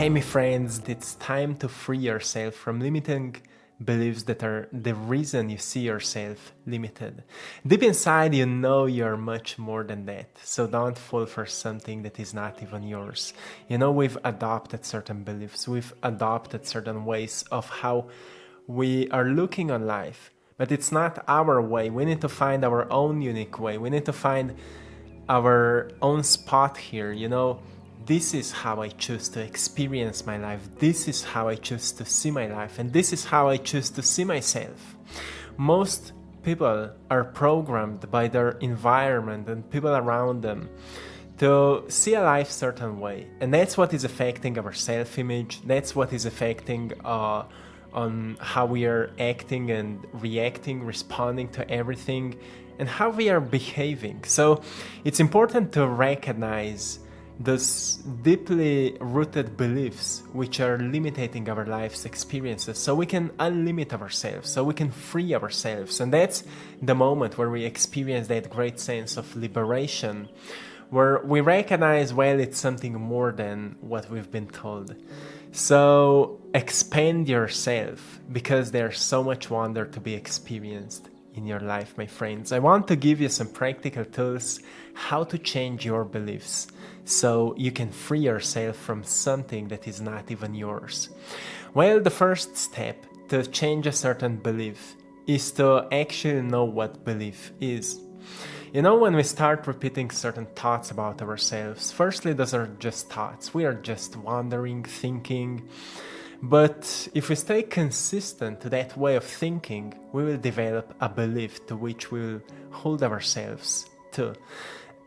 Hey, my friends, it's time to free yourself from limiting beliefs that are the reason you see yourself limited. Deep inside, you know you're much more than that, so don't fall for something that is not even yours. You know, we've adopted certain beliefs, we've adopted certain ways of how we are looking on life, but it's not our way. We need to find our own unique way. We need to find our own spot here. You know, this is how I choose to experience my life. This is how I choose to see my life. And this is how I choose to see myself. Most people are programmed by their environment and people around them to see a life certain way. And that's what is affecting our self-image. That's what is affecting on how we are acting and reacting, responding to everything, and how we are behaving. So it's important to recognize those deeply rooted beliefs which are limiting our life's experiences, so we can unlimit ourselves, so we can free ourselves. And that's the moment where we experience that great sense of liberation, where we recognize, well, it's something more than what we've been told. So expand yourself, because there's so much wonder to be experienced in your life, my friends. I want to give you some practical tools how to change your beliefs so you can free yourself from something that is not even yours. Well, the first step to change a certain belief is to actually know what belief is. You know, when we start repeating certain thoughts about ourselves, firstly, those are just thoughts. We are just wandering, thinking. But if we stay consistent to that way of thinking, we will develop a belief to which we will hold ourselves to.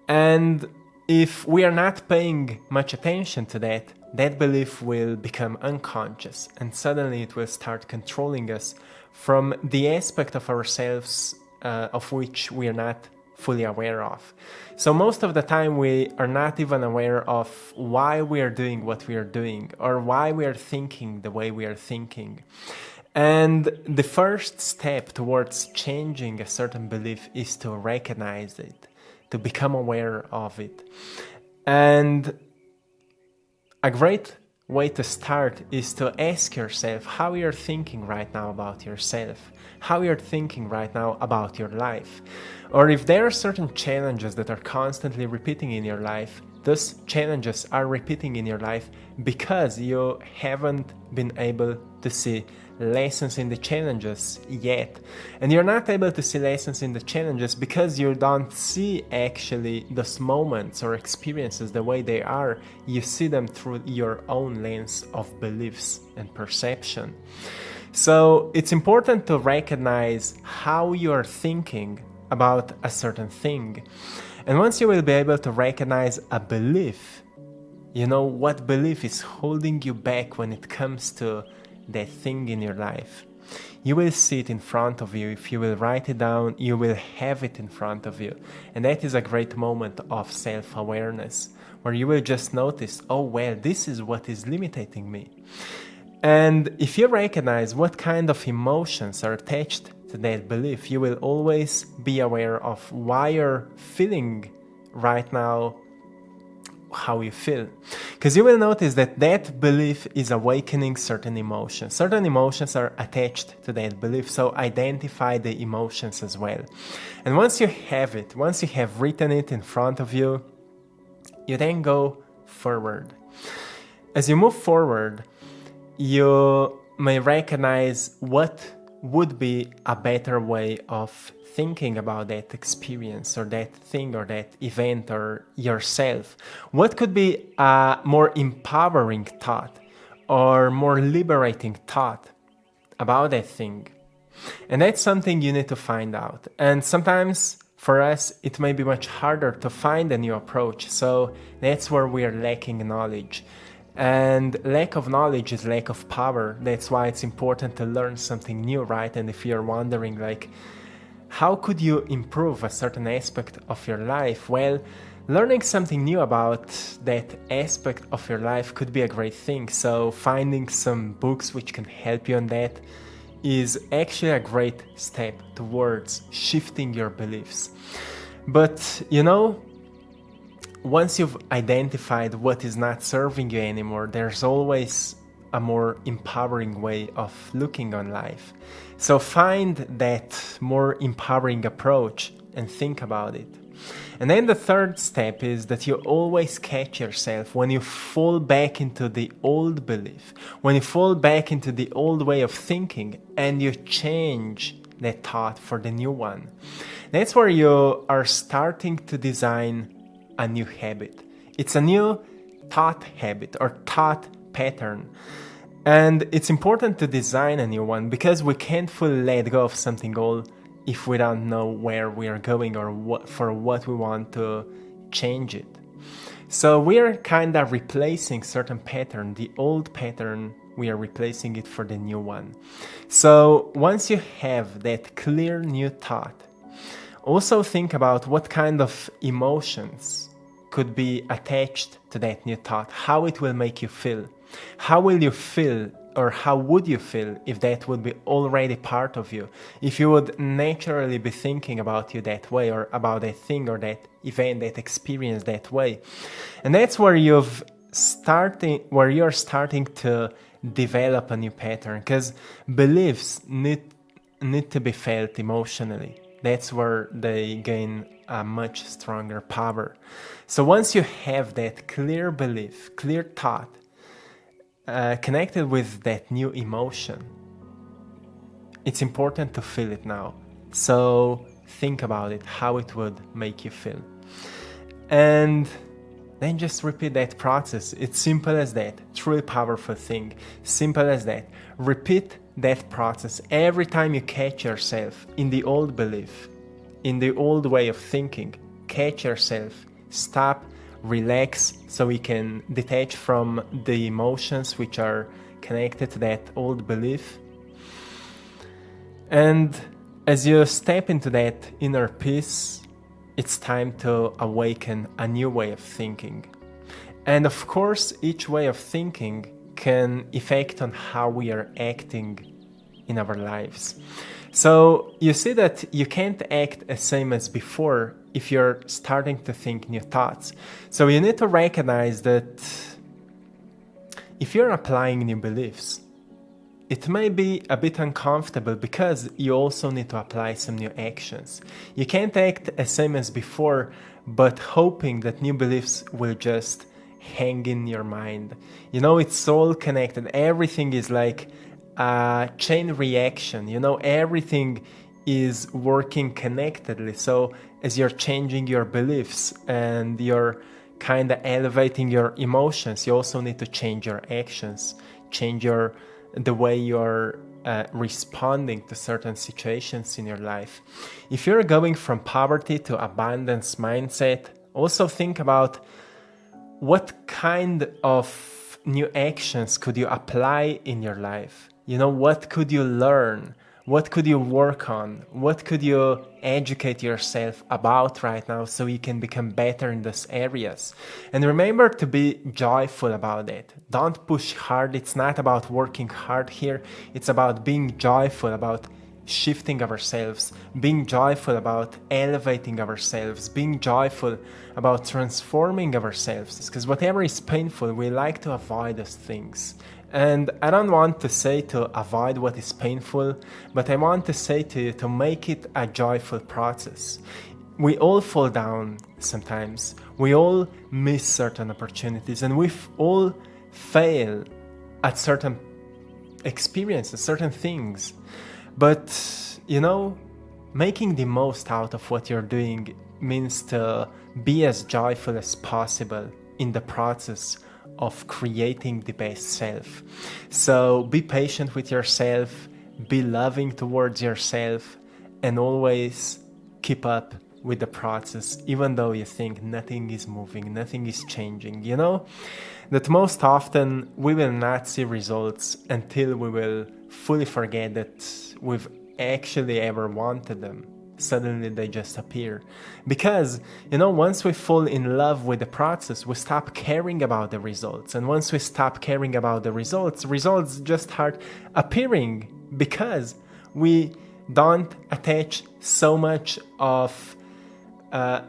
And if we are not paying much attention to that, that belief will become unconscious, and suddenly it will start controlling us from the aspect of ourselves of which we are not fully aware of. So most of the time we are not even aware of why we are doing what we are doing, or why we are thinking the way we are thinking. And the first step towards changing a certain belief is to recognize it, to become aware of it. And a great way to start is to ask yourself how you're thinking right now about yourself, how you're thinking right now about your life. Or if there are certain challenges that are constantly repeating in your life, those challenges are repeating in your life because you haven't been able to see lessons in the challenges yet. And you're not able to see lessons in the challenges because you don't see actually those moments or experiences the way they are. You see them through your own lens of beliefs and perception. So it's important to recognize how you're thinking about a certain thing. And once you will be able to recognize a belief, you know what belief is holding you back when it comes to that thing in your life. You will see it in front of you. If you will write it down, you will have it in front of you. And that is a great moment of self-awareness, where you will just notice, oh well, this is what is limiting me. And if you recognize what kind of emotions are attached to that belief, you will always be aware of why you're feeling right now how you feel. Because you will notice that that belief is awakening certain emotions. Certain emotions are attached to that belief, so identify the emotions as well. And once you have it, once you have written it in front of you, you then go forward. As you move forward, you may recognize what would be a better way of thinking about that experience or that thing or that event or yourself. What could be a more empowering thought or more liberating thought about that thing? And that's something you need to find out. And sometimes for us, it may be much harder to find a new approach. So that's where we are lacking knowledge. And lack of knowledge is lack of power. That's why it's important to learn something new, right? And if you're wondering, like, how could you improve a certain aspect of your life? Well, learning something new about that aspect of your life could be a great thing. So finding some books which can help you on that is actually a great step towards shifting your beliefs. But, you know, once you've identified what is not serving you anymore, there's always a more empowering way of looking on life. So find that more empowering approach and think about it. And then the third step is that you always catch yourself when you fall back into the old belief, when you fall back into the old way of thinking, and you change that thought for the new one. That's where you are starting to design a new habit. It's a new thought habit or thought pattern. And it's important to design a new one because we can't fully let go of something old if we don't know where we are going or what we want to change it. So we are kind of replacing certain pattern, the old pattern, we are replacing it for the new one. So once you have that clear new thought, also think about what kind of emotions could be attached to that new thought, how it will make you feel. How will you feel, or how would you feel if that would be already part of you? If you would naturally be thinking about you that way, or about that thing or that event, that experience that way. And that's where you're starting to develop a new pattern, because beliefs need to be felt emotionally. That's where they gain a much stronger power. So once you have that clear belief, clear thought, connected with that new emotion, it's important to feel it now. So think about it, how it would make you feel. And then just repeat that process. It's simple as that. Truly powerful thing. Simple as that. Repeat that process every time you catch yourself in the old belief, in the old way of thinking. Catch yourself. Stop. Relax so we can detach from the emotions which are connected to that old belief. And as you step into that inner peace, it's time to awaken a new way of thinking. And of course, each way of thinking can affect on how we are acting in our lives. So you see that you can't act the same as before if you're starting to think new thoughts. So you need to recognize that if you're applying new beliefs, it may be a bit uncomfortable because you also need to apply some new actions. You can't act the same as before, but hoping that new beliefs will just hang in your mind. You know, it's all connected. Everything is like a chain reaction. You know, everything is working connectedly. So as you're changing your beliefs and you're kind of elevating your emotions, you also need to change your actions, change the way you're responding to certain situations in your life. If you're going from poverty to abundance mindset, also think about what kind of new actions could you apply in your life. You know, what could you learn? What could you work on? What could you educate yourself about right now so you can become better in those areas? And remember to be joyful about it. Don't push hard. It's not about working hard here. It's about being joyful, about shifting ourselves, being joyful about elevating ourselves, being joyful about transforming ourselves. Because whatever is painful, we like to avoid those things. And I don't want to say to avoid what is painful, but I want to say to you to make it a joyful process. We all fall down sometimes. We all miss certain opportunities, and we all fail at certain experiences, certain things. But, you know, making the most out of what you're doing means to be as joyful as possible in the process of creating the best self. So be patient with yourself, be loving towards yourself, and always keep up with the process, even though you think nothing is moving, nothing is changing. You know that most often we will not see results until we will fully forget that we've actually ever wanted them. Suddenly they just appear. Because, you know, once we fall in love with the process, we stop caring about the results. And once we stop caring about the results just start appearing because we don't attach so much of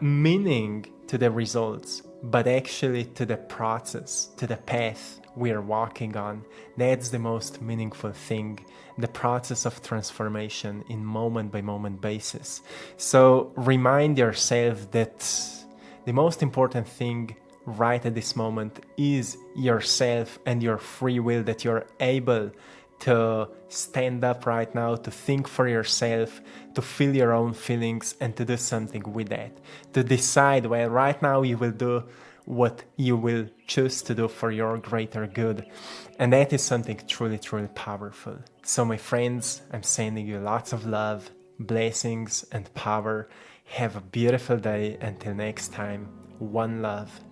meaning to the results, but actually to the process, to the path we are walking on. That's the most meaningful thing, the process of transformation in moment by moment basis. So remind yourself that the most important thing right at this moment is yourself and your free will, that you're able to stand up right now, to think for yourself, to feel your own feelings, and to do something with that. To decide, well, right now you will do what you will choose to do for your greater good. And that is something truly, truly powerful. So my friends, I'm sending you lots of love, blessings, and power. Have a beautiful day. Until next time, one love.